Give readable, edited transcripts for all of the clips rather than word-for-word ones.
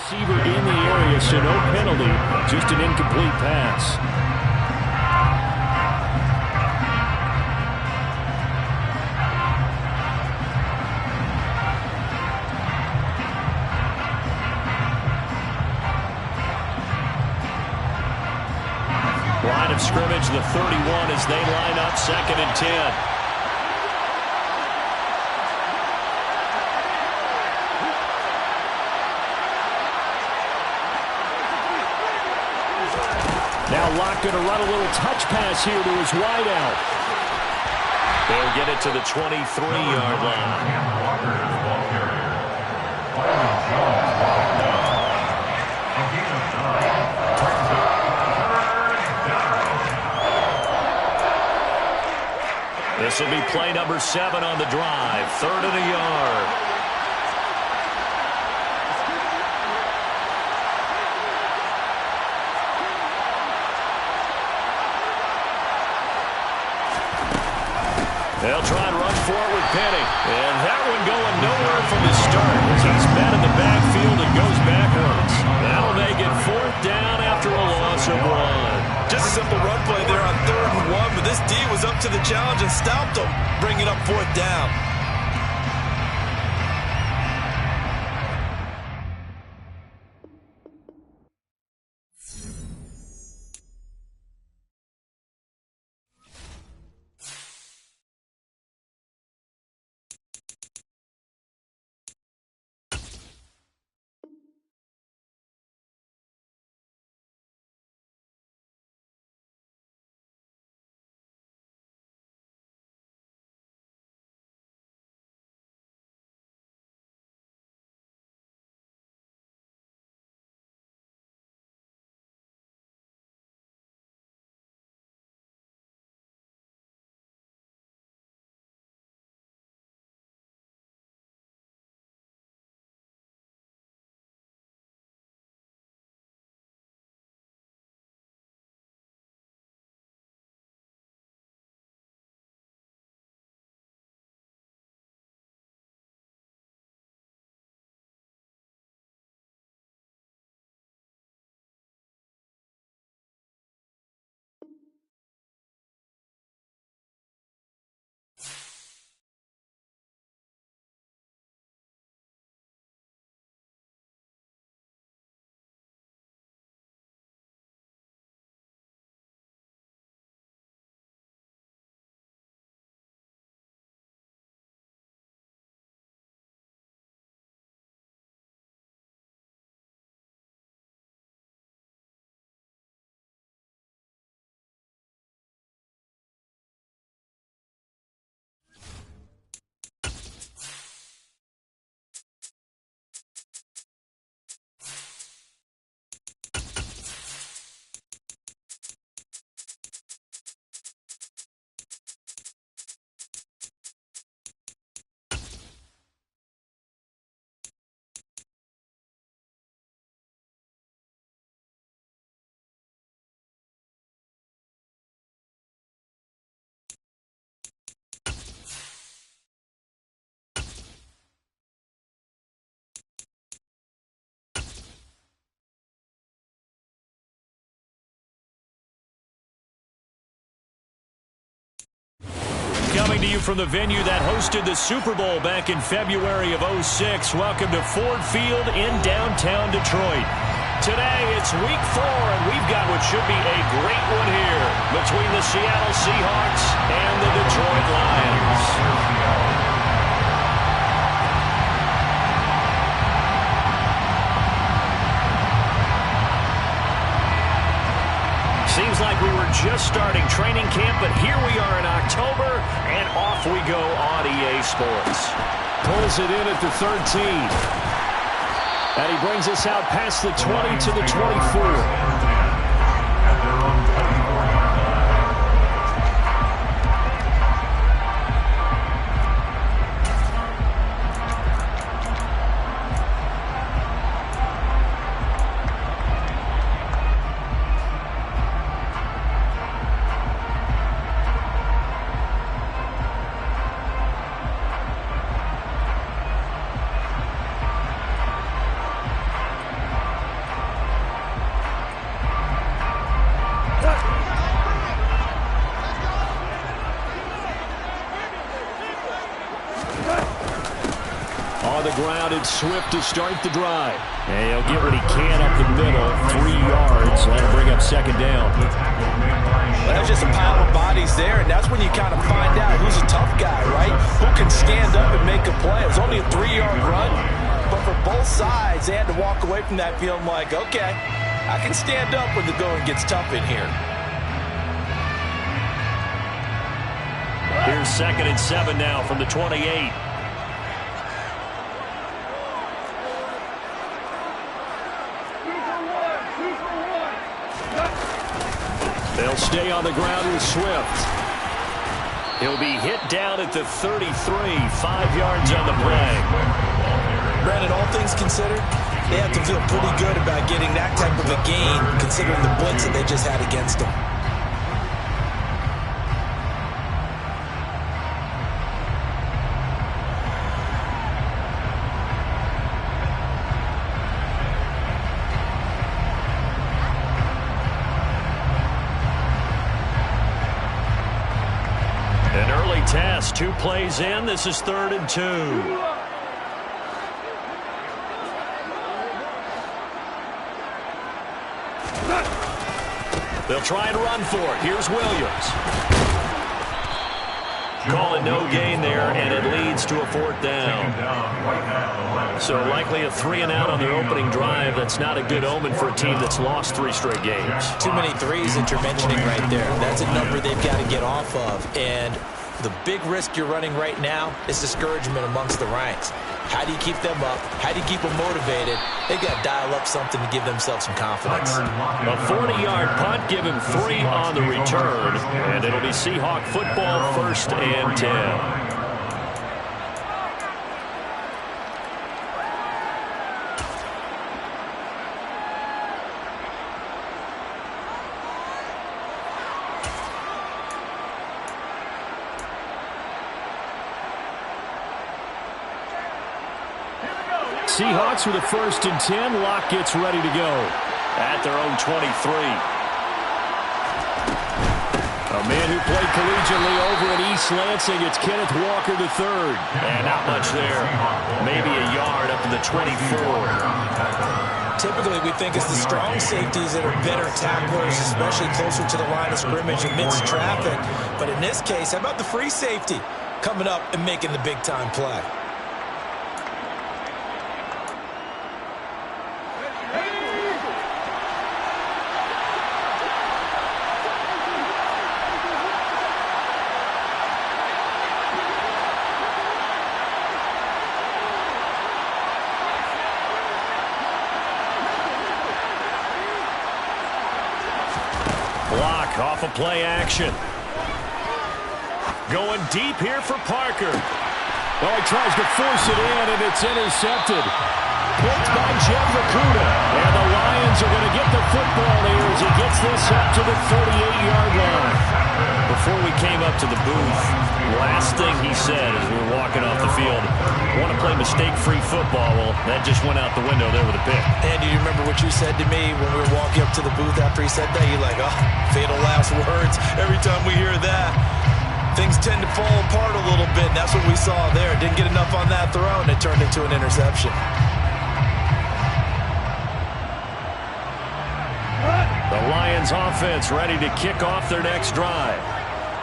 receiver in the area, so no penalty, just an incomplete pass. Line of scrimmage, the 31 as they line up 2nd and 10. Now Locke going to run a little touch pass here to his wideout. They'll get it to the 23-yard line. This will be play number 7 on the drive. 3rd and a yard. They'll try and run for it with Penny. And that one going nowhere from the start. He's met in the backfield and goes backwards. That'll make it 4th down after a loss of 1. Just a simple run play there on 3rd and 1, but this D was up to the challenge and stopped him, bringing up 4th down. Coming to you from the venue that hosted the Super Bowl back in February of '06. Welcome to Ford Field in downtown Detroit. Today, it's week 4, and we've got what should be a great one here between the Seattle Seahawks and the Detroit Lions. Seems like we were just starting training camp, but here we are in October, and off we go on EA Sports. Pulls it in at the 13. And he brings us out past the 20 to the 24. it's Swift to start the drive. And he'll get what he can up the middle, 3 yards. That'll bring up second down. Well, there's just a pile of bodies there, and that's when you kind of find out who's a tough guy, right? Who can stand up and make a play. It was only a 3-yard run, but for both sides, they had to walk away from that feeling like, okay, I can stand up when the going gets tough in here. Here's 2nd and 7 now from the 28. They'll stay on the ground with Swift. He'll be hit down at the 33, 5 yards on the play. Brandon, all things considered, they have to feel pretty good about getting that type of a gain, considering the blitz that they just had against them. An early test, 2 plays in. This is 3rd and 2. They'll try and run for it. Here's Williams. Calling no gain there, and it leads to a 4th down. So likely a 3-and-out on their opening drive. That's not a good omen for a team that's lost 3 straight games. Too many threes that you're mentioning right there. That's a number they've got to get off of. And the big risk you're running right now is discouragement amongst the ranks. How do you keep them up? How do you keep them motivated? They've got to dial up something to give themselves some confidence. A 40-yard punt, give him 3 on the return, and it'll be Seahawk football, 1st and 10. Seahawks with a 1st and 10. Locke gets ready to go at their own 23. A man who played collegiately over at East Lansing. It's Kenneth Walker III. And not much there. Maybe a yard up to the 24. Typically, we think it's the strong safeties that are better tacklers, especially closer to the line of scrimmage amidst traffic. But in this case, how about the free safety coming up and making the big-time play? Off of play action. Going deep here for Parker. Oh, he tries to force it in, and it's intercepted. Picked by Jeff Okudah. And the Lions are going to get the football here as he gets this up to the 38-yard line. Before we came up to the booth, last thing he said as we were walking off the field, want to play mistake-free football. Well, that just went out the window there with a pick. And do you remember what you said to me when we were walking up to the booth after he said that? You're like, oh, fatal last words. Every time we hear that, things tend to fall apart a little bit. And that's what we saw there. Didn't get enough on that throw, and it turned into an interception. The Lions offense ready to kick off their next drive.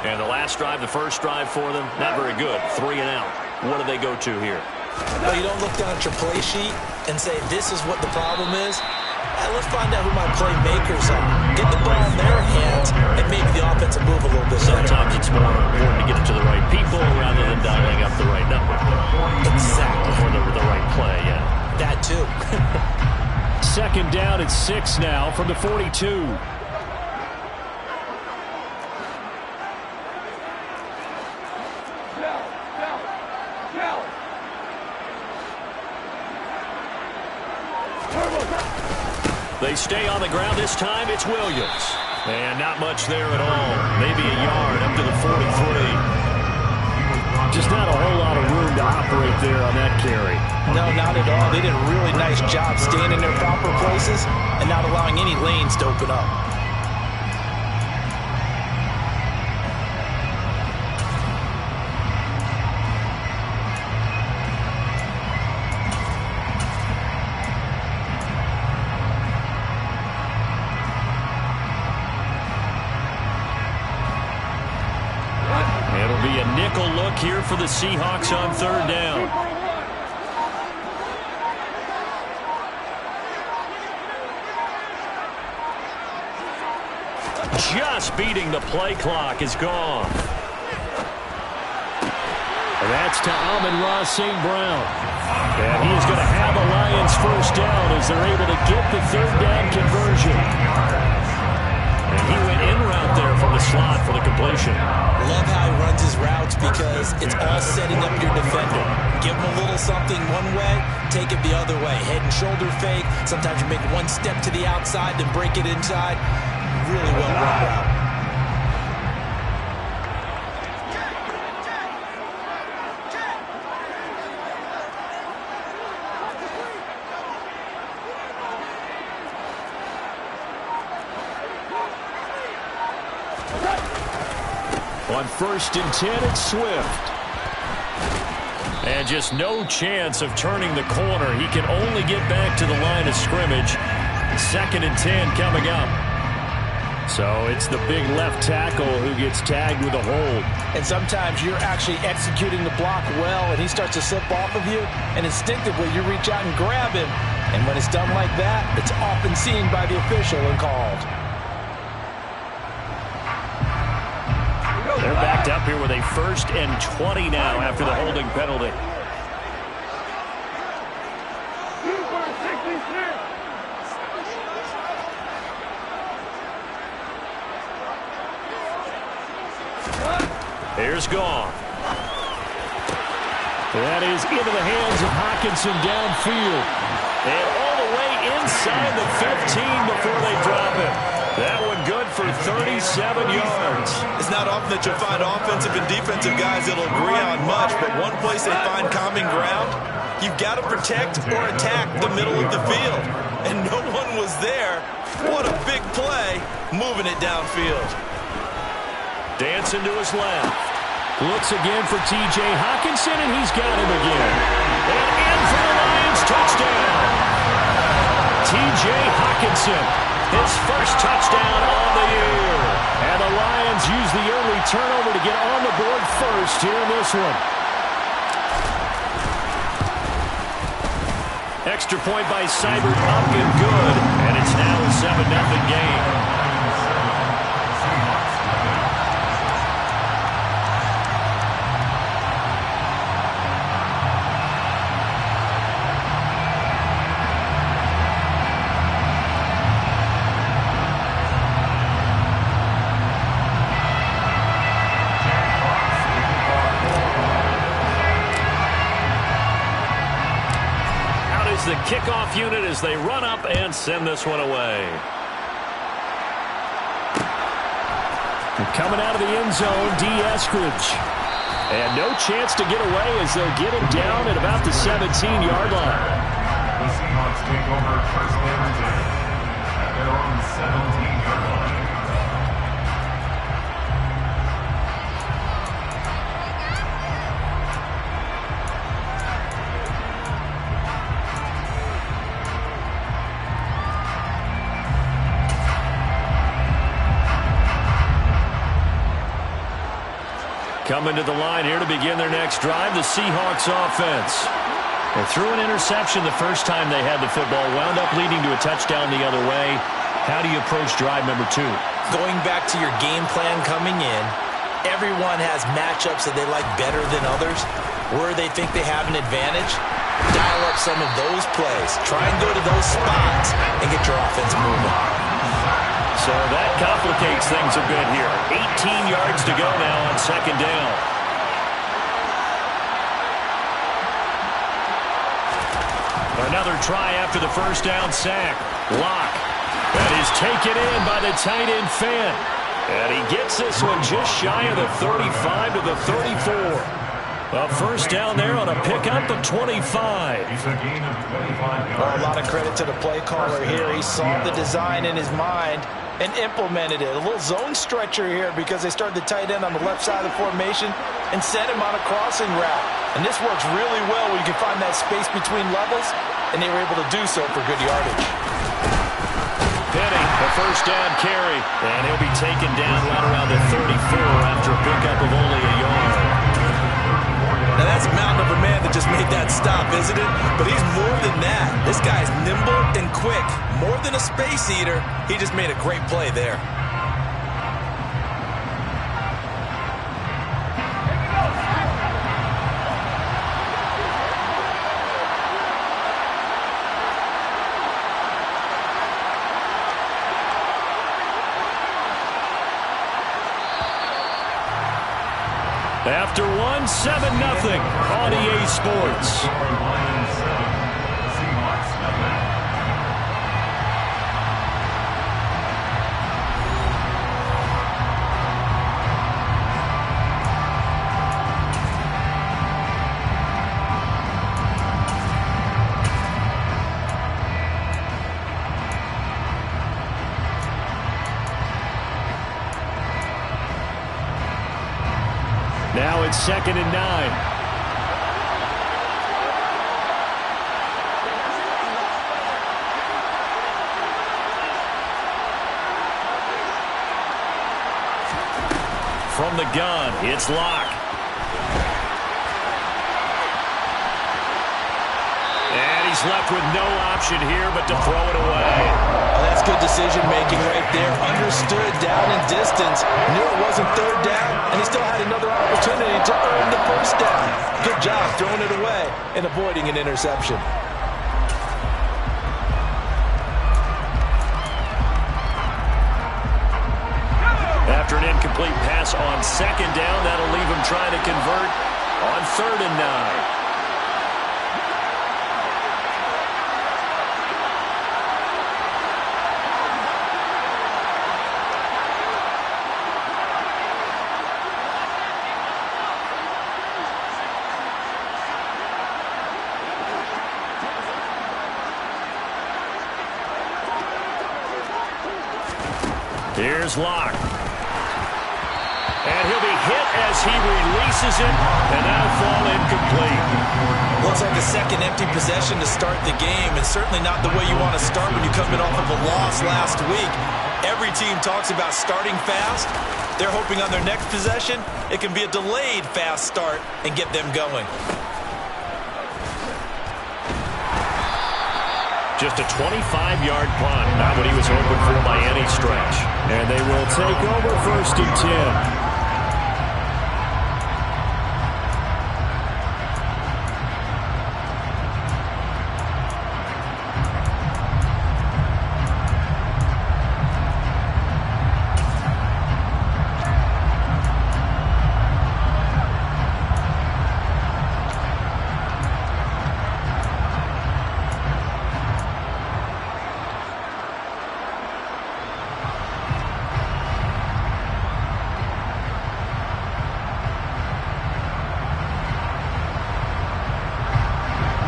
And the last drive, the first drive for them, not very good. 3 and out. What do they go to here? Well, you don't look down at your play sheet and say, this is what the problem is. Let's find out who my playmakers are. Get the ball in their hands and make the offensive move a little bit better. Sometimes it's more important to get it to the right people rather than dialing up the right number. Exactly. Or the right play, yeah. That too. 2nd down at 6 now from the 42. They stay on the ground this time. It's Williams. And not much there at all. Maybe a yard up to the 43. Just not a whole lot of room to operate there on that carry. No, not at all. They did a really nice job staying in their proper places and not allowing any lanes to open up. the Seahawks on third down. Just beating the play clock is gone. And that's to Amon-Ra St. Brown. And he is going to have a Lions first down as they're able to get the third down conversion. And he went in route there from the slot for the completion. Love how he runs his routes because it's all setting up your defender. Give him a little something one way, take it the other way. Head and shoulder fake. Sometimes you make one step to the outside, then break it inside. Really well run route. On 1st and 10, it's Swift. And just no chance of turning the corner. He can only get back to the line of scrimmage. 2nd and 10 coming up. So it's the big left tackle who gets tagged with a hold. And sometimes you're actually executing the block well, and he starts to slip off of you, and instinctively you reach out and grab him. And when it's done like that, it's often seen by the official and called. They're backed up here with a 1st and 20 now after the holding penalty. Here's Goff. That is into the hands of Hockenson downfield. And all the way inside the 15 before they drop it. That one good for 37 yards. It's not often that you'll find offensive and defensive guys that'll agree on much, but one place they find common ground, you've got to protect or attack the middle of the field. And no one was there. What a big play, moving it downfield. Dancing to his left. Looks again for T.J. Hockenson, and he's got him again. And in for the Lions, touchdown. T.J. Hockenson, his first touchdown on the year. And the Lions use the early turnover to get on the board first here in this one. Extra point by Seibert, up and good. And it's now a 7-0 game. The kickoff unit as they run up and send this one away. And coming out of the end zone, D. Eskridge. And no chance to get away as they'll get him down at about the 17-yard line. The Seahawks take over first down at their own 17-yard line. Coming to the line here to begin their next drive, the Seahawks offense. They threw an interception the first time they had the football, wound up leading to a touchdown the other way. How do you approach drive number 2? Going back to your game plan coming in, everyone has matchups that they like better than others. Where they think they have an advantage, dial up some of those plays. Try and go to those spots and get your offense moving. So that complicates things a bit here. 18 yards to go now on 2nd down. Another try after the first down sack. Lock. That is taken in by the tight end Fant. And he gets this one just shy of the 35 to the 34. A first down there on a pickup of 25. Well, a lot of credit to the play caller here. He saw the design in his mind and implemented it. A little zone stretcher here because they started the tight end on the left side of the formation and sent him on a crossing route. And this works really well when you can find that space between levels, and they were able to do so for good yardage. Penny, the first down carry, and he'll be taken down right around the 34 after a pickup of only a yard. Now, that's a mountain of a man that just made that stop, isn't it? But he's more than that. This guy's nimble and quick. More than a space eater. He just made a great play there. After 1, 7-0 on EA Sports. Lions 7, Seahawks nothing. Now it's 2nd and 9. From the gun, it's Locke. And he's left with no option here but to throw it away. Well, that's good decision-making right there. Understood down in distance. Knew it wasn't third down, and he still had another opportunity to earn the first down. Good job throwing it away and avoiding an interception. After an incomplete pass on 2nd down, that'll leave him trying to convert on 3rd and 9. Here's Locke. And he'll be hit as he releases it, and that'll fall incomplete. Looks like a second empty possession to start the game, and certainly not the way you want to start when you're coming off of a loss last week. Every team talks about starting fast. They're hoping on their next possession, it can be a delayed fast start and get them going. Just a 25-yard punt. Not what he was hoping for by any stretch. And they will take over 1st and 10.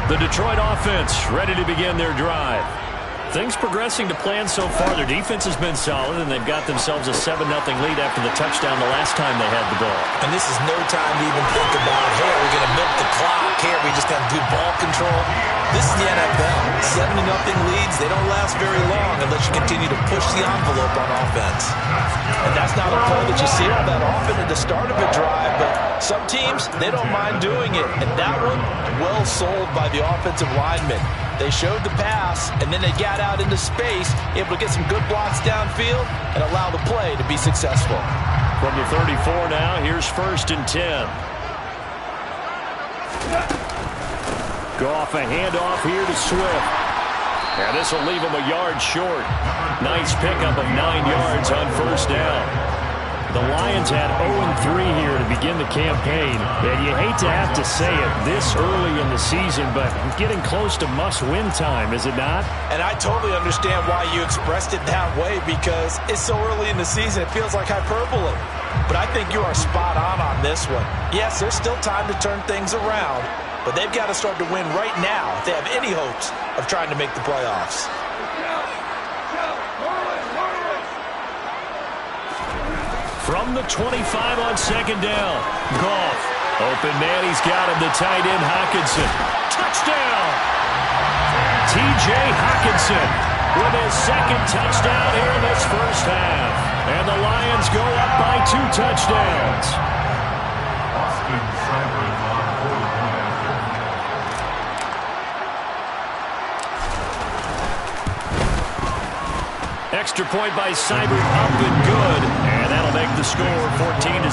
The Detroit offense ready to begin their drive. Things progressing to plan so far. Their defense has been solid, and they've got themselves a 7-0 lead after the touchdown the last time they had the ball. And this is no time to even think about, hey, are we going to milk the clock? Hey, are we just going to do ball control? This is the NFL. 7-0 leads, they don't last very long unless you continue to push the envelope on offense. And that's not a play that you see all that often at the start of a drive, but some teams, they don't mind doing it. And that one, well sold by the offensive lineman. They showed the pass, and then they got out into space, able to get some good blocks downfield and allow the play to be successful. From the 34 now, here's 1st and 10. Goff a handoff here to Swift. And this will leave him a yard short. Nice pickup of 9 yards on 1st down. The Lions had 0-3 here to begin the campaign. And you hate to have to say it this early in the season, but getting close to must-win time, is it not? And I totally understand why you expressed it that way, because it's so early in the season, it feels like hyperbole. But I think you are spot on this one. Yes, there's still time to turn things around, but they've got to start to win right now if they have any hopes of trying to make the playoffs. From the 25 on 2nd down. Goff. Open man, he's got him. The tight end, Hockenson. Touchdown! T.J. Hockenson with his 2nd touchdown here in this first half. And the Lions go up by 2 touchdowns. Austin Cyber on Extra point by Seibert, up and good. And that'll make the score 14-0.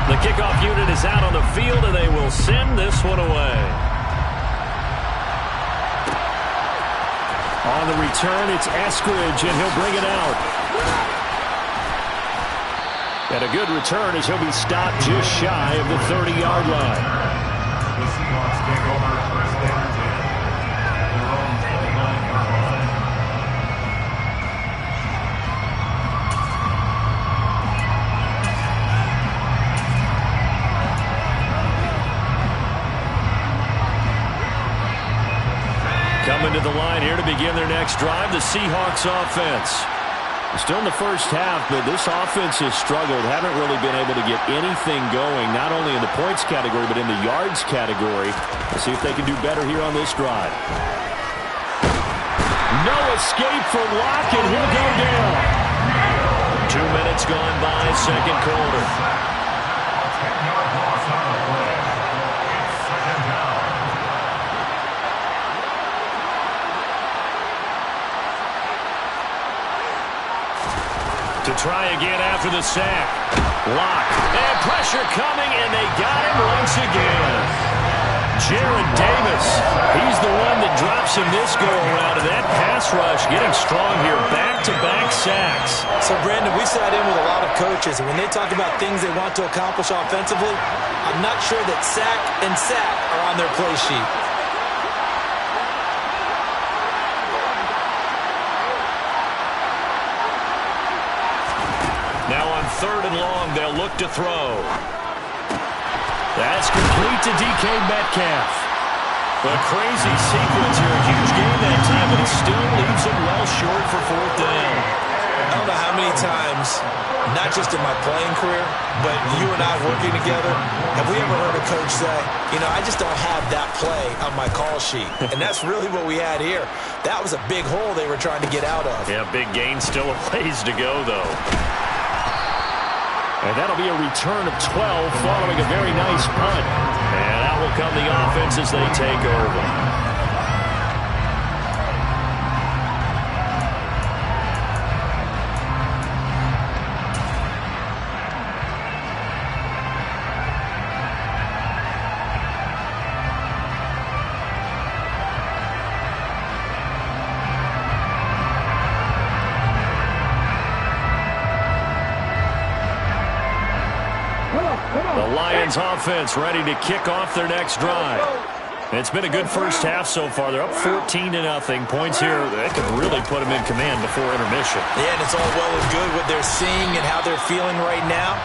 The kickoff unit is out on the field, and they will send this one away. On the return, it's Eskridge, and he'll bring it out. And a good return as he'll be stopped just shy of the 30-yard line. The Seahawks take over first down at their own 39-yard line. Coming to the line here to begin their next drive, the Seahawks offense. Still in the first half, but this offense has struggled. Haven't really been able to get anything going, not only in the points category, but in the yards category. Let's see if they can do better here on this drive. No escape from Locke, and he'll go down. 2 minutes gone by, second quarter. To try again after the sack. Lock. And pressure coming, and they got him once again. Jared Davis. He's the one that drops him this go-around. And that pass rush getting strong here. Back-to-back sacks. So, Brandon, we sat in with a lot of coaches, and when they talk about things they want to accomplish offensively, I'm not sure that sack and sack are on their play sheet. Now on 3rd and long, they'll look to throw. That's complete to DK Metcalf. A crazy sequence here. A huge game that time, but it still leaves him well short for 4th down. I don't know how many times, not just in my playing career, but you and I working together, have we ever heard a coach say, you know, I just don't have that play on my call sheet. And that's really what we had here. That was a big hole they were trying to get out of. Yeah, big gain, still a ways to go, though. And that'll be a return of 12 following a very nice punt. And out will come the offense as they take over. Offense ready to kick off their next drive. It's been a good first half so far. They're up 14-0. Points here that could really put them in command before intermission. Yeah, and it's all well and good what they're seeing and how they're feeling right now.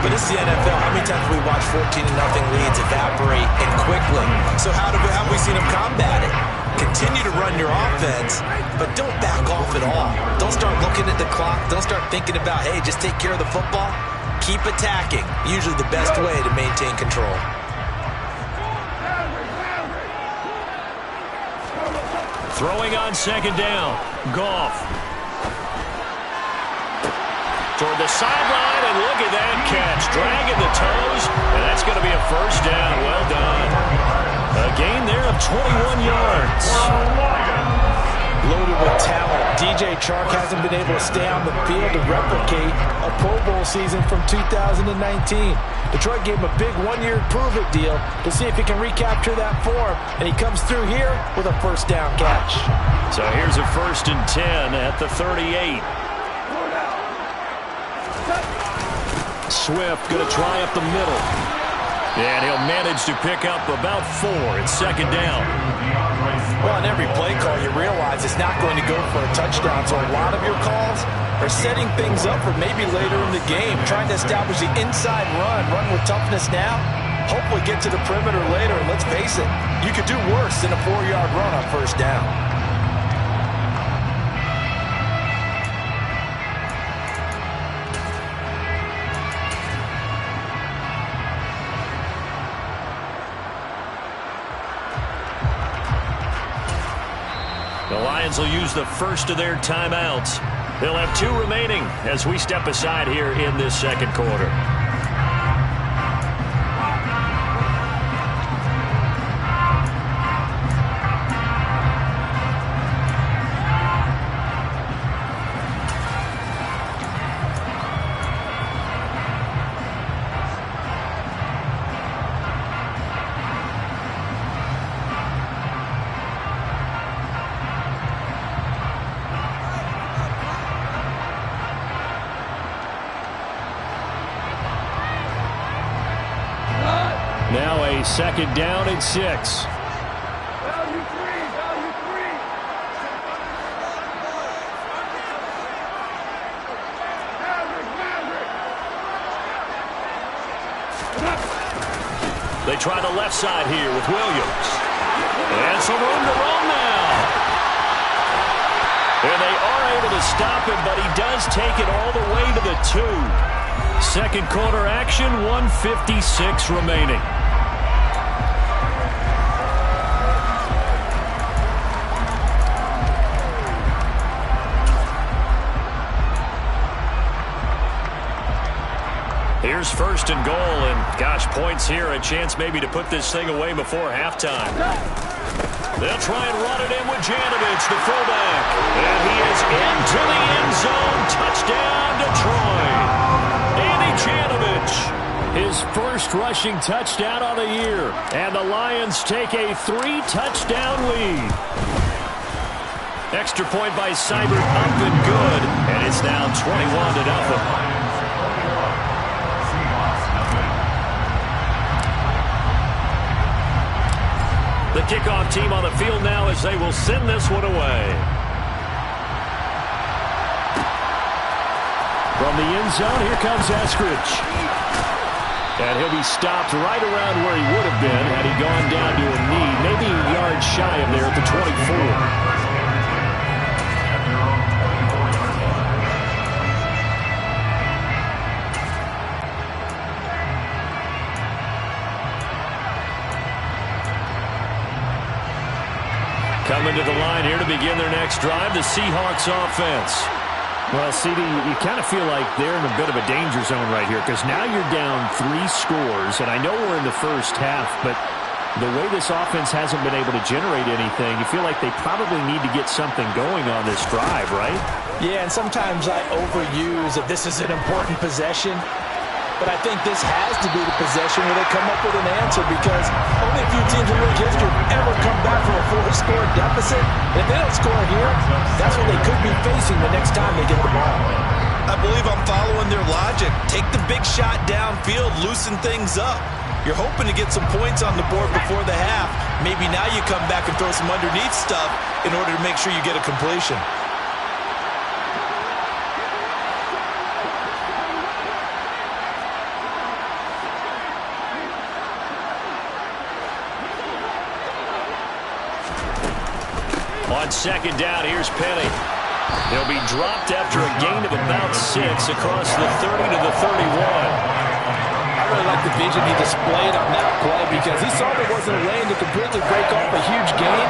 But it's the NFL. How many times have we watched 14-0 leads evaporate and quickly? So how have we seen them combat it? Continue to run your offense, but don't back off at all. Don't start looking at the clock. Don't start thinking about, hey, just take care of the football. Keep attacking. Usually the best way to maintain control. Throwing on 2nd down. Goff. Toward the sideline, and look at that catch. Dragging the toes, and that's going to be a 1st down. Well done. A gain there of 21 yards. Loaded with talent. DJ Chark hasn't been able to stay on the field to replicate a Pro Bowl season from 2019. Detroit gave him a big one-year prove-it deal to see if he can recapture that form, and he comes through here with a 1st down catch. So here's a 1st and 10 at the 38. Swift going to try up the middle. And he'll manage to pick up about 4. It's 2nd down. Well, on every play call, you realize it's not going to go for a touchdown. So a lot of your calls are setting things up for maybe later in the game, trying to establish the inside run with toughness now. Hopefully get to the perimeter later, and let's face it, you could do worse than a 4-yard run on 1st down. The Lions will use the first of their timeouts. They'll have 2 remaining as we step aside here in this 2nd quarter. Now a second down and 6. They try the left side here with Williams. And some room to run now. And they are able to stop him, but he does take it all the way to the 2. Second quarter action, 1:56 remaining. Here's first and goal, and gosh, points here, a chance maybe to put this thing away before halftime. They'll try and run it in with Janovich, the fullback. And he is into the end zone. Touchdown, Detroit. Andy Janovich, his first rushing touchdown on the year. And the Lions take a 3-touchdown lead. Extra point by Seibert up and good. And it's now 21-0. The kickoff team on the field now as they will send this one away. From the end zone, here comes Eskridge. And he'll be stopped right around where he would have been had he gone down to a knee, maybe a yard shy of there at the 24. Coming to the line here to begin their next drive, the Seahawks offense. Well, CD, you kind of feel like they're in a bit of a danger zone right here because now you're down 3 scores, and I know we're in the first half, but the way this offense hasn't been able to generate anything, you feel like they probably need to get something going on this drive, right? Yeah, and sometimes I overuse that this is an important possession. But I think this has to be the possession where they come up with an answer because only a few teams in league history have ever come back from a 4-score deficit. And if they don't score here, that's what they could be facing the next time they get the ball. I believe I'm following their logic. Take the big shot downfield, loosen things up. You're hoping to get some points on the board before the half. Maybe now you come back and throw some underneath stuff in order to make sure you get a completion. On second down, here's Penny. He'll be dropped after a gain of about 6 across the 30 to the 31. I really like the vision he displayed on that play because he saw there wasn't a lane to completely break off a huge gain.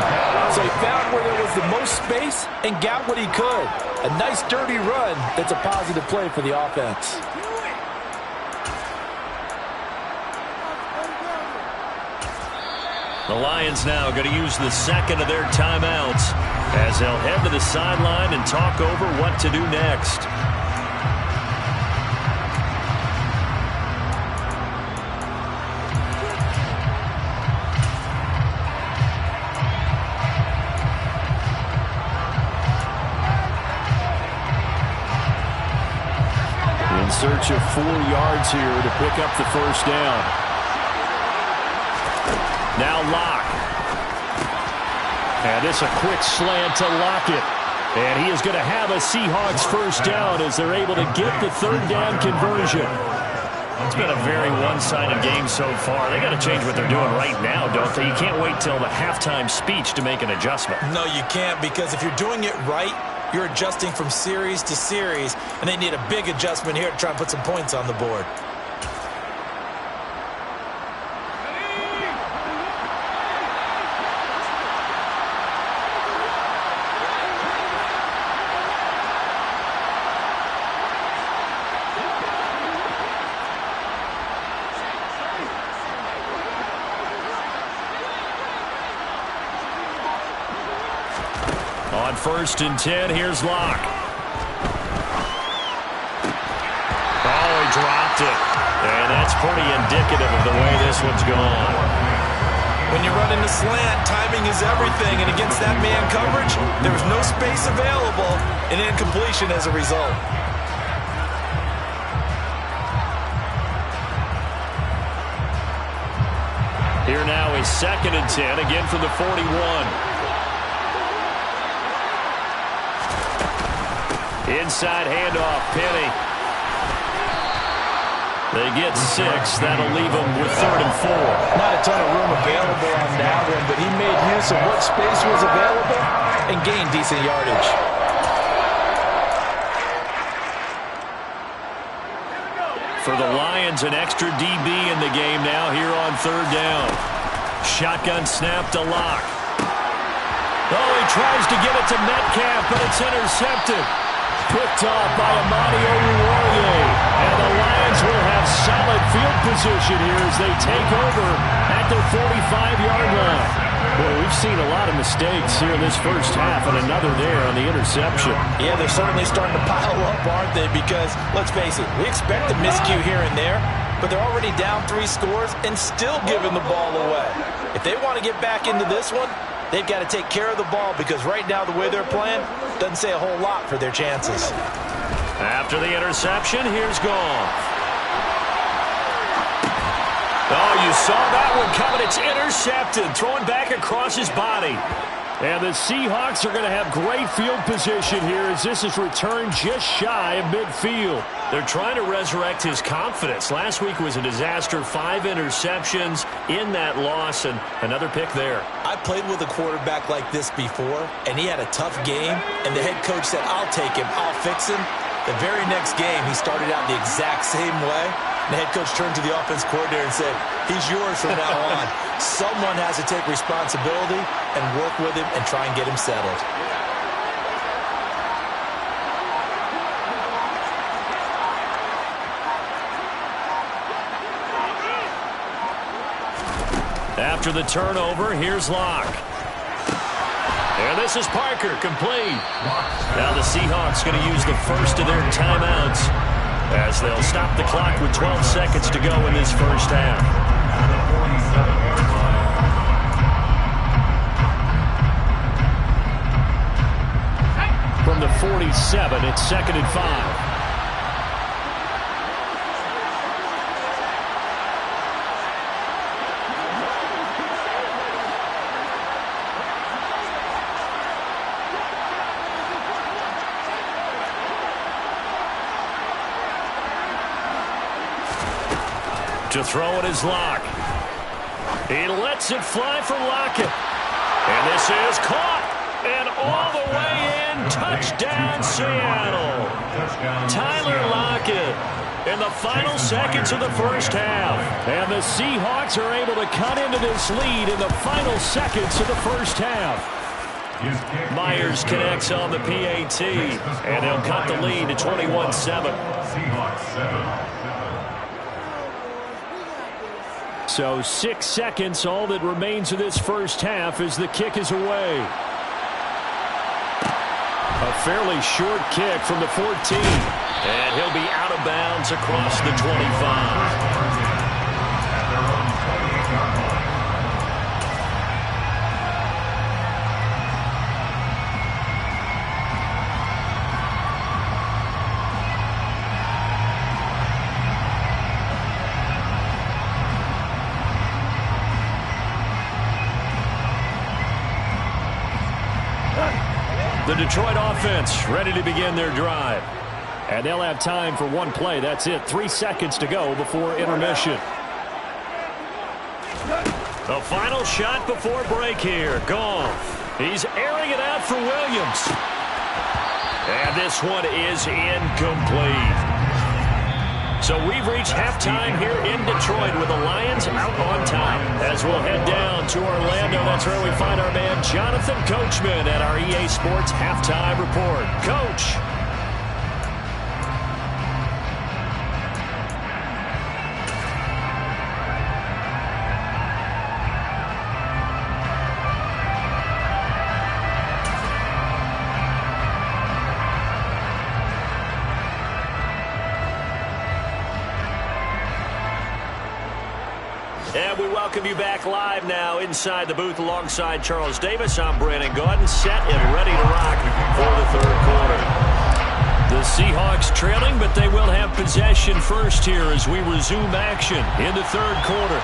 So he found where there was the most space and got what he could. A nice dirty run that's a positive play for the offense. The Lions now going to use the second of their timeouts as they'll head to the sideline and talk over what to do next. In search of 4 yards here to pick up the first down. Now Locke. And it's a quick slant to Lockett. And he is going to have a Seahawks first down as they're able to get the third down conversion. It's been a very one-sided game so far. They got to change what they're doing right now, don't they? You can't wait till the halftime speech to make an adjustment. No, you can't, because if you're doing it right, you're adjusting from series to series, and they need a big adjustment here to try and put some points on the board. On 1st and 10, here's Locke. Oh, he dropped it. And that's pretty indicative of the way this one's gone. When you run in the slant, timing is everything. And against that man coverage, there was no space available, and incompletion as a result. Here now is 2nd and 10, again from the 41. Inside handoff, Penny. They get 6. That'll leave them with 3rd and 4. Not a ton of room available on that one, but he made use of what space was available and gained decent yardage. For the Lions, an extra DB in the game now here on 3rd down. Shotgun snap to Locke. Oh, he tries to get it to Metcalf, but it's intercepted. Picked off by M.I.A. And the Lions will have solid field position here as they take over at their 45-yard line. Well, we've seen a lot of mistakes here in this first half, and another there on the interception. Yeah, they're certainly starting to pile up, aren't they? Because, let's face it, we expect a miscue here and there, but they're already down 3 scores and still giving the ball away. If they want to get back into this one, they've got to take care of the ball because right now the way they're playing doesn't say a whole lot for their chances. After the interception, here's Goff. Oh, you saw that one coming. It's intercepted, throwing back across his body. And the Seahawks are going to have great field position here as this is returned just shy of midfield. They're trying to resurrect his confidence. Last week was a disaster. 5 interceptions in that loss, and another pick there. I played with a quarterback like this before, and he had a tough game, and the head coach said, I'll take him, I'll fix him. The very next game, he started out the exact same way. The head coach turned to the offense coordinator and said, he's yours from now on. Someone has to take responsibility and work with him and try and get him settled. After the turnover, here's Locke. And this is Parker, complete. Now the Seahawks going to use the first of their timeouts as they'll stop the clock with 12 seconds to go in this first half. From the 47, it's 2nd and 5. To throw it is Locke. He lets it fly for Lockett. And this is caught. And all the way in. Touchdown, Seattle. Tyler Lockett in the final seconds of the first half. And the Seahawks are able to cut into this lead in the final seconds of the first half. Myers connects on the PAT. And they'll cut the lead to 21-7. Seahawks 7. So 6 seconds, all that remains of this first half as the kick is away. A fairly short kick from the 14. And he'll be out of bounds across the 25. The Detroit offense ready to begin their drive. And they'll have time for one play. That's it. 3 seconds to go before intermission. The final shot before break here. Goff. He's airing it out for Williams. And this one is incomplete. So we've reached halftime here in Detroit with the Lions out on top. As we'll head down to Orlando, that's where we find our man Jonathan Coachman at our EA Sports Halftime Report. Coach. And we welcome you back live now inside the booth alongside Charles Davis. I'm Brandon Gaudin, set and ready to rock for the third quarter. The Seahawks trailing, but they will have possession first here as we resume action in the third quarter.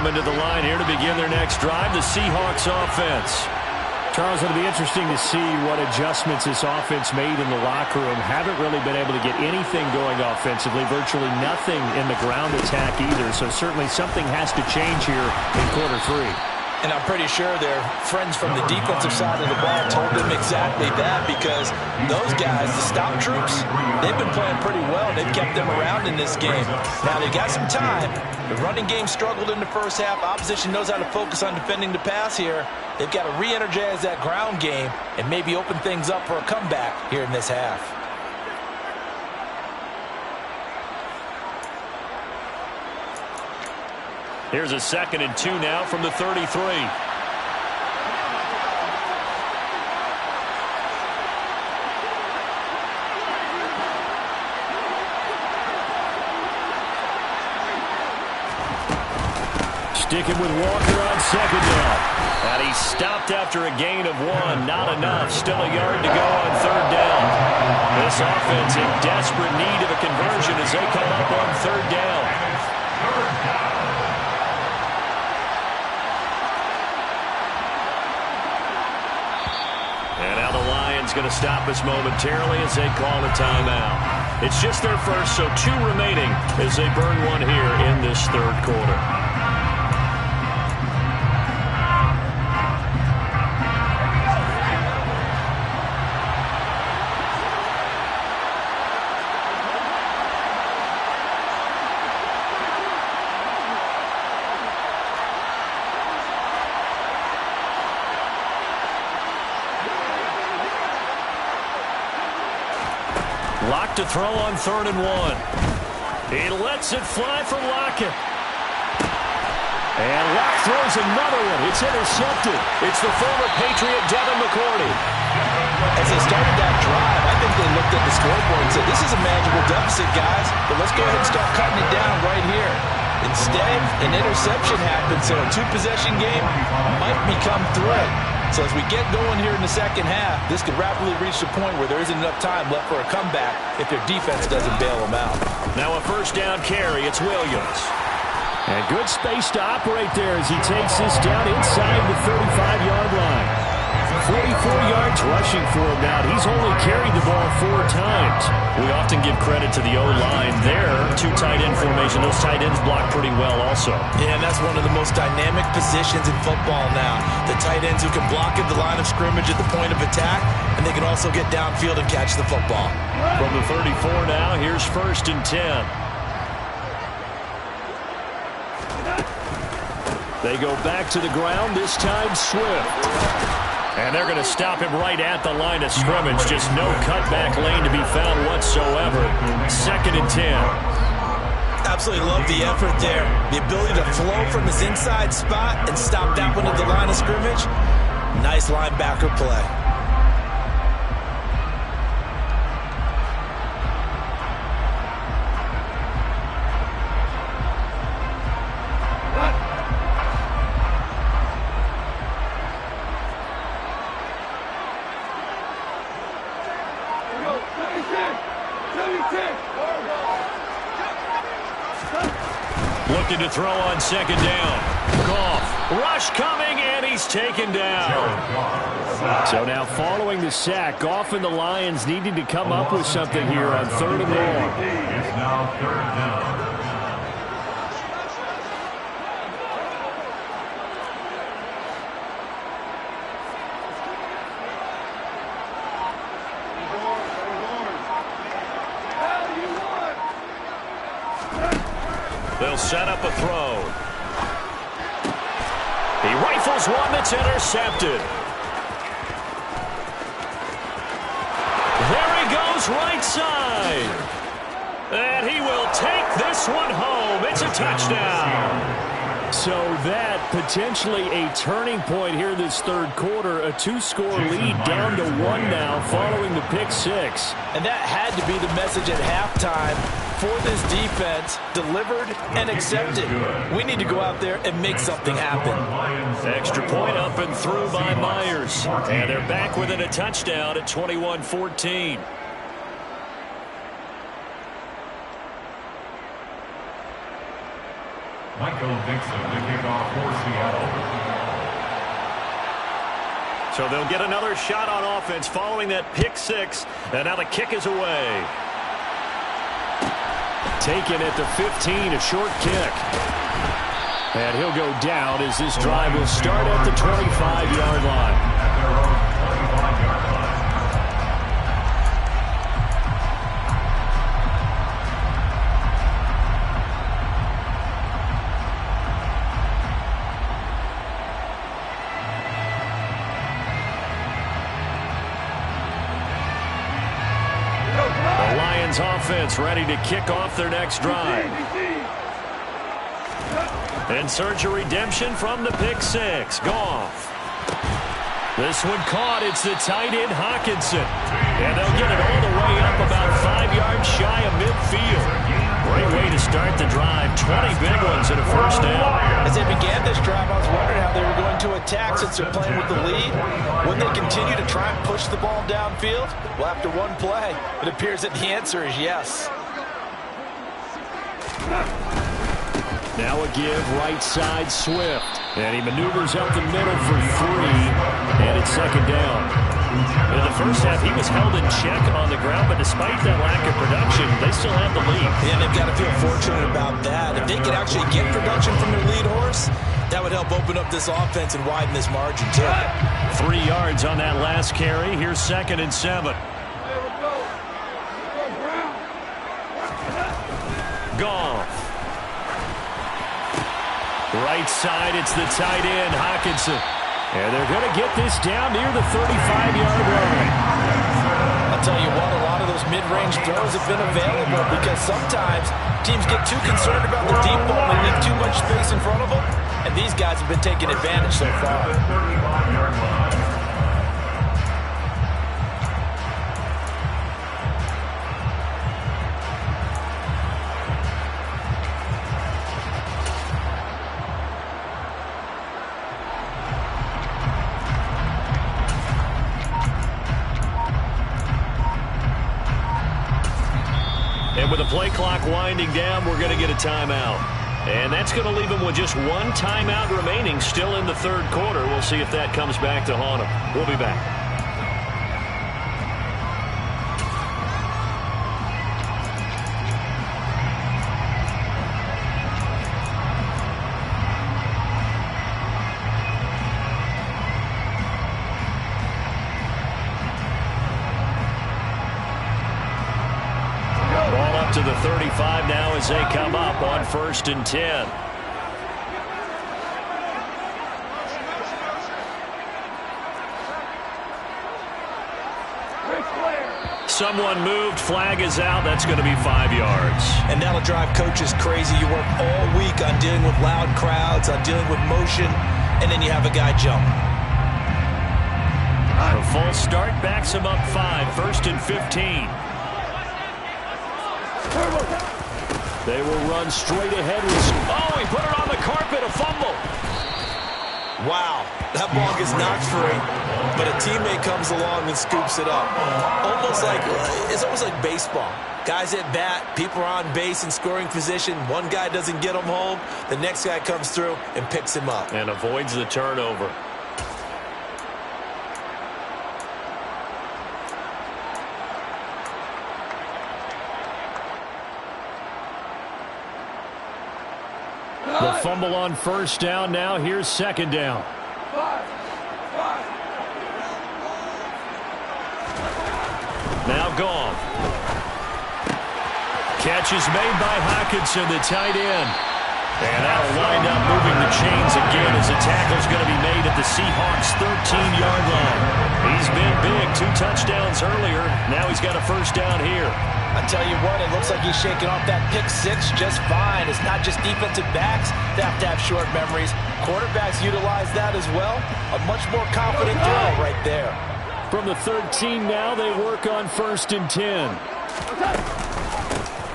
Coming to the line here to begin their next drive, the Seahawks offense. Charles, it'll be interesting to see what adjustments this offense made in the locker room. Haven't really been able to get anything going offensively, virtually nothing in the ground attack either. So certainly something has to change here in quarter three. And I'm pretty sure their friends from the defensive side of the ball told them exactly that, because those guys, the stop troops, they've been playing pretty well. They've kept them around in this game. Now, they got some time. The running game struggled in the first half. Opposition knows how to focus on defending the pass here. They've got to re-energize that ground game and maybe open things up for a comeback here in this half. Here's a 2nd and 2 now from the 33. Sticking with Walker on 2nd down. And he stopped after a gain of 1. Not enough. Still a yard to go on 3rd down. This offense in desperate need of a conversion as they come up on 3rd down. And now the Lions going to stop us momentarily as they call a timeout. It's just their first, so 2 remaining as they burn 1 here in this 3rd quarter. Lock to throw on 3rd and 1. He lets it fly for Lockett. And Locke throws another one. It's intercepted. It's the former Patriot Devin McCourty. As they started that drive, I think they looked at the scoreboard and said, this is a manageable deficit, guys, but let's go ahead and start cutting it down right here. Instead, an interception happened, so a 2-possession game might become 3. So as we get going here in the second half, this could rapidly reach the point where there isn't enough time left for a comeback if their defense doesn't bail them out. Now a 1st down carry. It's Williams. And good space to operate there as he takes this down inside the 35-yard line. 44 yards rushing for him now. He's only carried the ball 4 times. We often give credit to the O-line there. 2 tight end formation. Those tight ends block pretty well also. Yeah, and that's one of the most dynamic positions in football now. The tight ends who can block at the line of scrimmage at the point of attack, and they can also get downfield and catch the football. From the 34 now, here's 1st and 10. They go back to the ground, this time Swift. And they're going to stop him right at the line of scrimmage. Just no cutback lane to be found whatsoever. 2nd and 10. Absolutely love the effort there. The ability to flow from his inside spot and stop that one at the line of scrimmage. Nice linebacker play. Looking to throw on 2nd down. Goff. Rush coming, and he's taken down. So now following the sack, Goff and the Lions needing to come up with something here on 3rd and long. It's now 3rd down. They'll set up a throw. He rifles one that's intercepted. There he goes, right side. And he will take this one home. It's a touchdown. So that potentially a turning point here this 3rd quarter. A 2-score lead down to 1 now following the pick 6. And that had to be the message at halftime for this defense. Delivered and accepted. We need to go out there and make something happen. Extra point up and through by Myers. And they're back within a touchdown at 21-14. Michael Dixon to kick off for Seattle. So they'll get another shot on offense following that pick six. And now the kick is away. Taken at the 15, a short kick. And he'll go down as this drive will start at the 25-yard line. At their own 25-yard line. Offense ready to kick off their next drive. In search of redemption from the pick six. Goff. This one caught. It's the tight end Hawkinson. And they'll get it all the way up about 5 yards shy of midfield. Great way to start the drive. 20 big ones and a first down. As they began this drive, I was wondering how they were going to attack since they're playing with the lead. Would they continue to try and push the ball downfield? Well, after one play, it appears that the answer is yes. Now a give, right side, Swift. And he maneuvers up the middle for 3. And it's second down. In the first half, he was held in check on the ground, but despite that lack of production, they still have the lead. Yeah, they've got to feel fortunate about that. If they could actually get production from their lead horse, that would help open up this offense and widen this margin, too. 3 yards on that last carry. Here's 2nd and 7. Goff. Right side, it's the tight end, Hawkinson. And they're going to get this down near the 35-yard line. I'll tell you what, a lot of those mid-range throws have been available because sometimes teams get too concerned about the deep ball and they leave too much space in front of them. And these guys have been taking advantage so far. And with the play clock winding down, we're going to get a timeout. And that's going to leave them with just one timeout remaining still in the third quarter. We'll see if that comes back to haunt them. We'll be back. To the 35 now as they come up on 1st and 10. Someone moved. Flag is out. That's going to be 5 yards. And that'll drive coaches crazy. You work all week on dealing with loud crowds, on dealing with motion, and then you have a guy jump. A full start backs him up 5. 1st and 15. They will run straight ahead with... Oh, he put it on the carpet, a fumble. Wow, that ball gets knocked free, but a teammate comes along and scoops it up. It's almost like baseball. Guys at bat, people are on base in scoring position. One guy doesn't get him home. The next guy comes through and picks him up. And avoids the turnover. The fumble on 1st down. Now here's 2nd down. Now Goff. Catch is made by Hawkinson, the tight end. And that'll wind up moving the chains again as the tackle's going to be made at the Seahawks' 13-yard line. He's been big. 2 touchdowns earlier. Now he's got a 1st down here. I tell you what, it looks like he's shaking off that pick six just fine. It's not just defensive backs that have to have short memories. Quarterbacks utilize that as well. A much more confident throw right there. From the 13 now, they work on 1st and 10.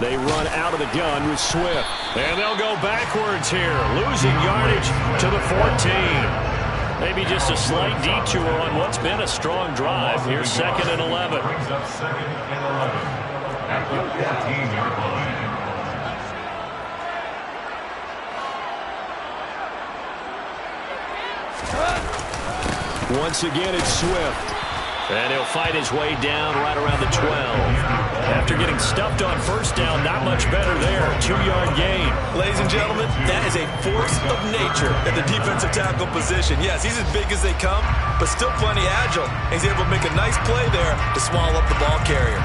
They run out of the gun with Swift. And they'll go backwards here, losing yardage to the 14. Maybe just a slight detour on what's been a strong drive. Here's 2nd and 11. Brings up 2nd and 11 at the 14-yard line. Once again, it's Swift. And he'll fight his way down right around the 12. After getting stuffed on first down, not much better there. 2-yard gain. Ladies and gentlemen, that is a force of nature at the defensive tackle position. Yes, he's as big as they come, but still plenty agile. He's able to make a nice play there to swallow up the ball carrier.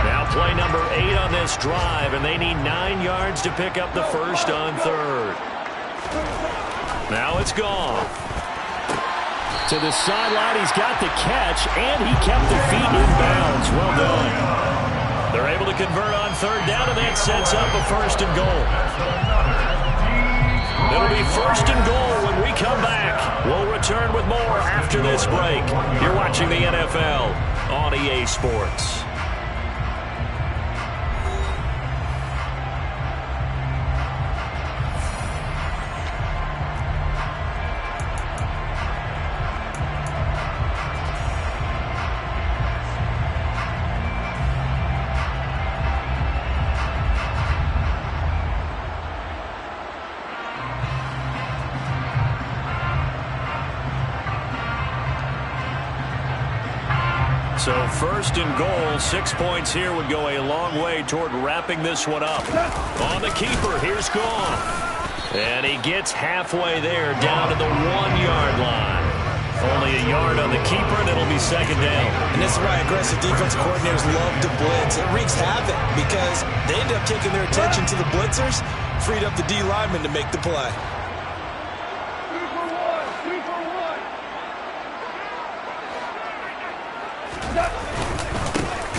Now play number 8 on this drive, and they need 9 yards to pick up the first on third. Now it's gone. To the sideline, he's got the catch, and he kept the feet in bounds. Well done. They're able to convert on third down, and that sets up a first and goal. It'll be first and goal when we come back. We'll return with more after this break. You're watching the NFL on EA Sports. So first and goal, 6 points here would go a long way toward wrapping this one up. On the keeper, here's Gone. And he gets halfway there down to the 1-yard line. Only a yard on the keeper, and it'll be second down. And this is why aggressive defensive coordinators love to blitz. It wreaks havoc because they end up taking their attention to the blitzers, freed up the D lineman to make the play.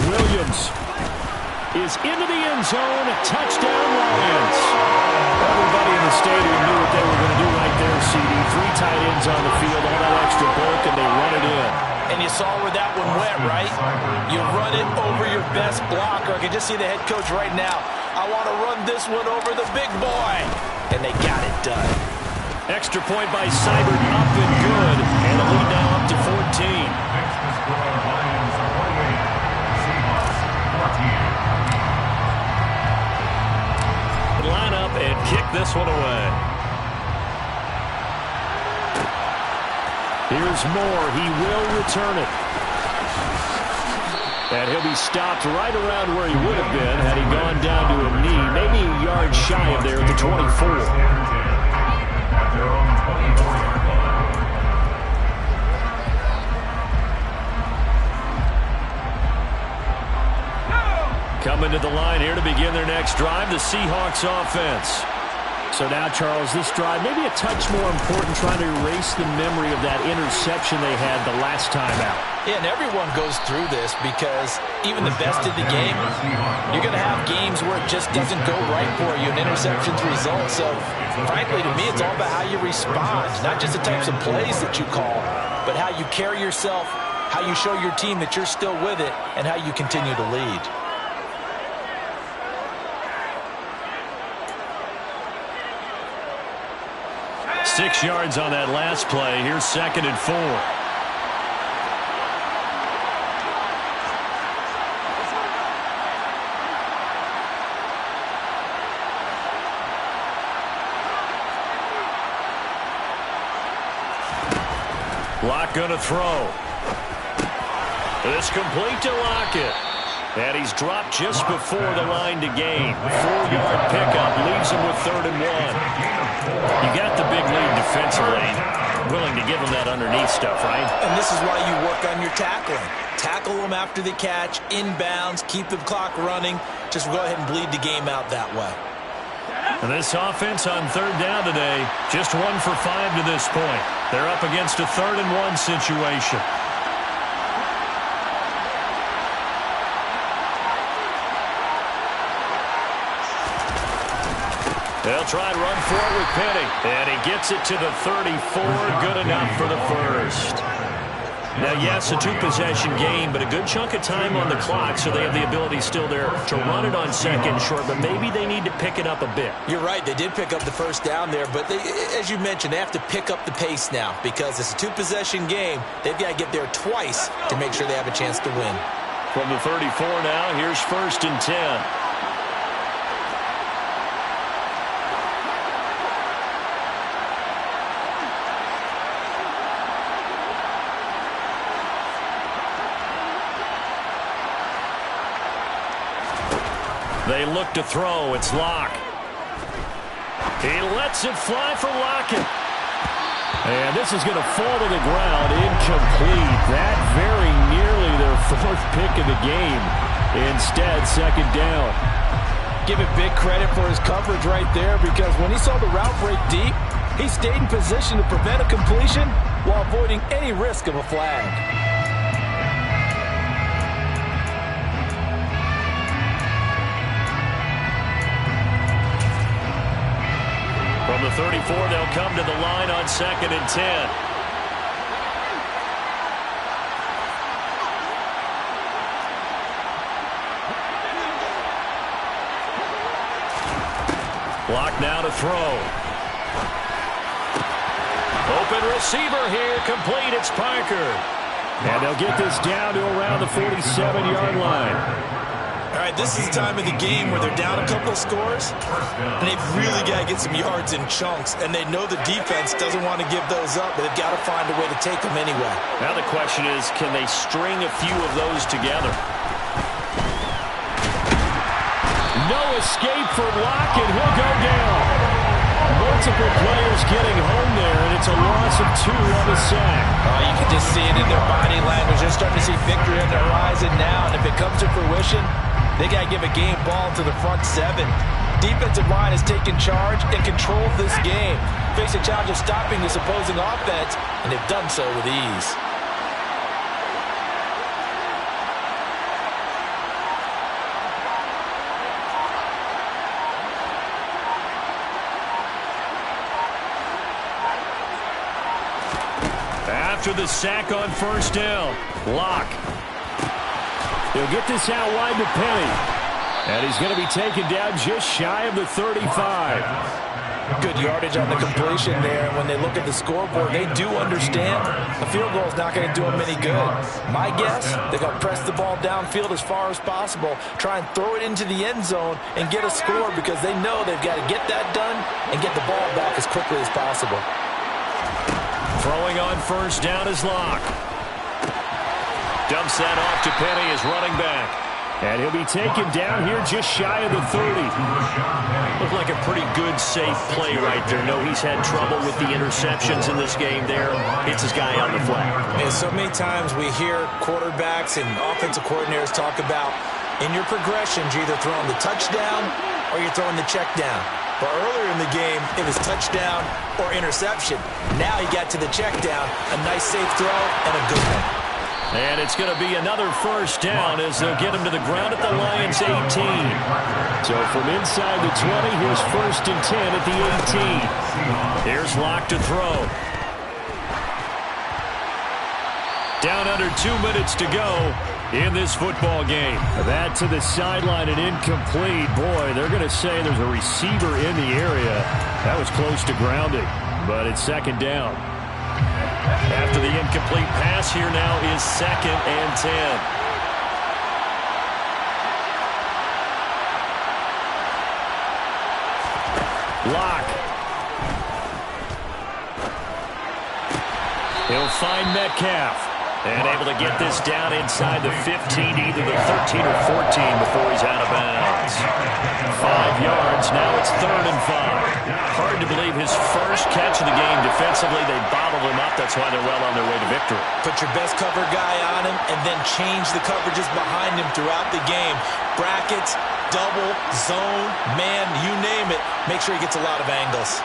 Williams is into the end zone. Touchdown, Lions. Everybody in the stadium knew what they were going to do right there, CD. 3 tight ends on the field, all that extra bulk, and they run it in. And you saw where that one went, right? You run it over your best blocker. I can just see the head coach right now. I want to run this one over the big boy. And they got it done. Extra point by Seibert, up and good. And a lead now up to 14. Line up and kick this one away. Here's Moore. He will return it. And he'll be stopped right around where he would have been had he gone down to a knee, maybe a yard shy of there at the 24. Coming to the line here to begin their next drive, the Seahawks offense. So now, Charles, this drive maybe a touch more important, trying to erase the memory of that interception they had the last time out. Yeah, and everyone goes through this because even the best in the game, you're going to have games where it just doesn't go right for you, and interceptions result. So, frankly, to me, it's all about how you respond, not just the types of plays that you call, but how you carry yourself, how you show your team that you're still with it, and how you continue to lead. 6 yards on that last play. Here's second and 4. Lock gonna throw. It's complete to Lockett. And he's dropped just before the line to gain. 4-yard pickup leaves him with 3rd and 1. You got the big lead defensively. Willing to give him that underneath stuff, right? And this is why you work on your tackling. Tackle them after the catch, inbounds, keep the clock running. Just go ahead and bleed the game out that way. And this offense on 3rd down today, just 1 for 5 to this point. They're up against a 3rd and 1 situation. They'll try and run for it with Penny. And he gets it to the 34. Good enough for the first. Now, yes, a 2-possession game, but a good chunk of time on the clock, so they have the ability still there to run it on 2nd short, but maybe they need to pick it up a bit. You're right. They did pick up the first down there, but they, as you mentioned, they have to pick up the pace now because it's a 2-possession game. They've got to get there twice to make sure they have a chance to win. From the 34 now, here's 1st and 10. They look to throw. It's Locke. He lets it fly for Lockett. And this is going to fall to the ground. Incomplete. That very nearly their fourth pick of the game. Instead, second down. Give it big credit for his coverage right there, because when he saw the route break deep, he stayed in position to prevent a completion while avoiding any risk of a flag. From the 34, they'll come to the line on 2nd and 10. Block now to throw. Open receiver here, complete. It's Parker. And they'll get this down to around the 47-yard line. All right, this is the time of the game where they're down a couple of scores, and they've really got to get some yards in chunks, and they know the defense doesn't want to give those up, but they've got to find a way to take them anyway. Now the question is, can they string a few of those together? No escape for Locke, and he'll go down. Multiple players getting home there, and it's a loss of 2 on the sack. Oh, you can just see it in their body language. They're starting to see victory on the horizon now, and if it comes to fruition, they got to give a game ball to the front 7. Defensive line has taken charge and controlled this game. Face a challenge of stopping this opposing offense, and they've done so with ease. After the sack on first down, Locke. He'll get this out wide to Penny. And he's going to be taken down just shy of the 35. Good yardage on the completion there. When they look at the scoreboard, they do understand a field goal is not going to do them any good. My guess, they're going to press the ball downfield as far as possible, try and throw it into the end zone and get a score, because they know they've got to get that done and get the ball back as quickly as possible. Throwing on first down is Locke. Dumps that off to Penny as running back. And he'll be taken down here just shy of the 30. Looked like a pretty good, safe play right there. No, he's had trouble with the interceptions in this game there. Hits his guy on the flat. And so many times we hear quarterbacks and offensive coordinators talk about, in your progressions, you're either throwing the touchdown or you're throwing the check down. But earlier in the game, it was touchdown or interception. Now he got to the check down, a nice safe throw, and a good one. And it's going to be another first down as they'll get him to the ground at the Lions' 18. So from inside the 20, here's 1st and 10 at the 18. Here's Locke to throw. Down under 2 minutes to go in this football game. That to the sideline and incomplete. Boy, they're going to say there's a receiver in the area. That was close to grounding, but it's second down. After the incomplete pass, here now is 2nd and 10. Locke. He'll find Metcalf. And able to get this down inside the 15, either the 13 or 14 before he's out of bounds. 5 yards, now it's 3rd and 5. Hard to believe his first catch of the game. Defensively, they bottled him up. That's why they're well on their way to victory. Put your best cover guy on him and then change the coverages behind him throughout the game. Brackets, double, zone, man, you name it. Make sure he gets a lot of angles.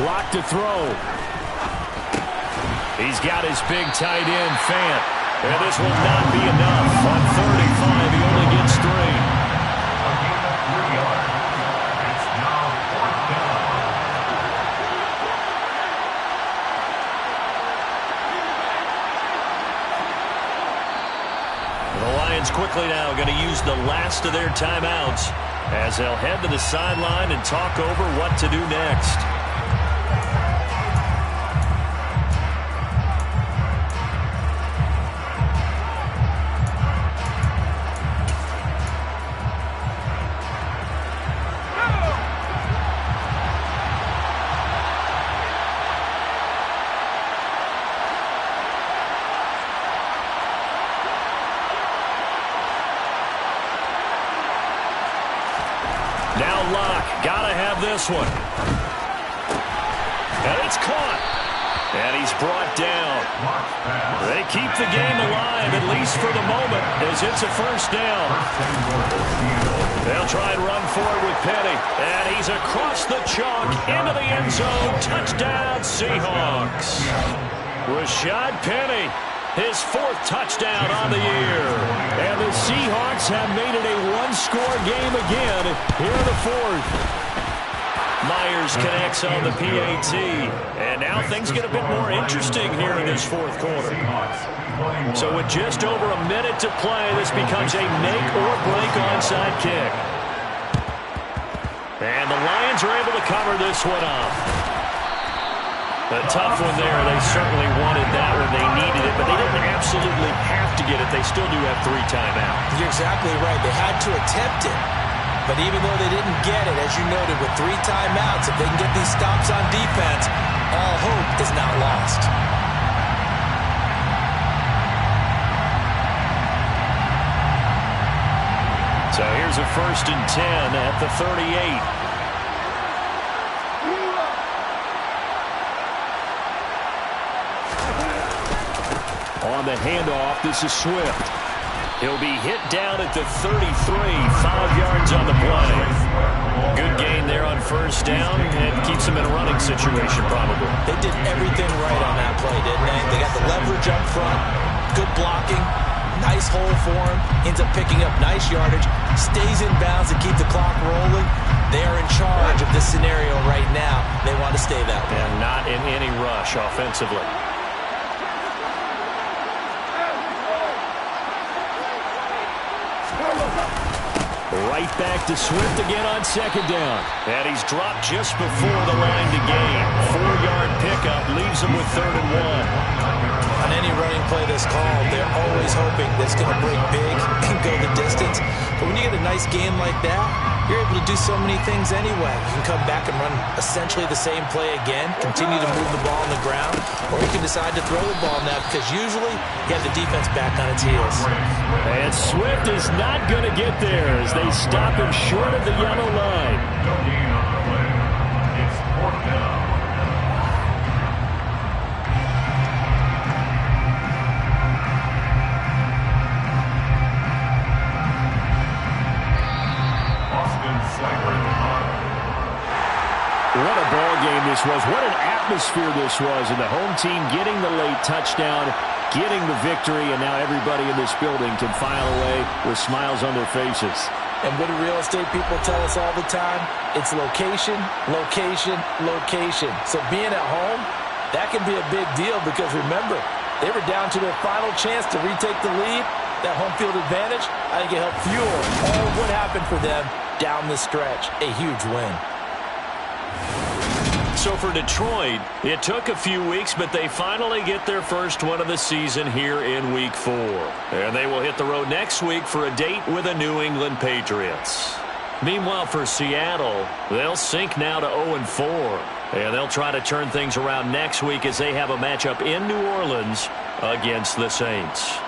Locke to throw. He's got his big tight end, Fant. And this will not be enough. On 3rd and 5, he only gets 3. It's now 4th down. The Lions quickly now going to use the last of their timeouts as they'll head to the sideline and talk over what to do next. Now Locke, gotta have this one. And it's caught. And he's brought down. They keep the game alive, at least for the moment, as it's a first down. They'll try and run forward with Penny. And he's across the chalk into the end zone. Touchdown, Seahawks. Rashad Penny, his 4th touchdown on the year. And the Seahawks have made it a one-score game again here in the 4th. Myers connects on the PAT. And now things get a bit more interesting here in this 4th quarter. So with just over a minute to play, this becomes a make-or-break onside kick. And the Lions are able to cover this one up. A tough one there. They certainly wanted that when they needed it, but they didn't absolutely have to get it. They still do have 3 timeouts. You're exactly right. They had to attempt it. But even though they didn't get it, as you noted, with 3 timeouts, if they can get these stops on defense, all hope is not lost. So here's a 1st and 10 at the 38. On the handoff, this is Swift. He'll be hit down at the 33, 5 yards on the play. Good gain there on 1st down, and keeps him in a running situation probably. They did everything right on that play, didn't they? They got the leverage up front, good blocking, nice hole for him, ends up picking up nice yardage, stays in bounds to keep the clock rolling. They are in charge of this scenario right now. They want to stay that way. And not in any rush offensively. Right back to Swift again on 2nd down. And he's dropped just before the line to gain. 4-yard pickup leaves him with 3rd and 1. On any running play that's called, they're always hoping that it's going to break big and go the distance. But when you get a nice game like that, you're able to do so many things anyway. You can come back and run essentially the same play again, continue to move the ball on the ground, or you can decide to throw the ball now because usually you have the defense back on its heels. And Swift is not going to get there as they stop him short of the yellow line. It's 4th down. What a ball game this was. What an atmosphere this was. And the home team getting the late touchdown, getting the victory, and now everybody in this building can file away with smiles on their faces. And what do real estate people tell us all the time? It's location, location, location. So being at home, that can be a big deal because remember, they were down to their final chance to retake the lead. That home field advantage, I think it helped fuel all of what happened for them down the stretch. A huge win. So for Detroit, it took a few weeks, but they finally get their first one of the season here in Week 4. And they will hit the road next week for a date with the New England Patriots. Meanwhile, for Seattle, they'll sink now to 0-4. And they'll try to turn things around next week as they have a matchup in New Orleans against the Saints.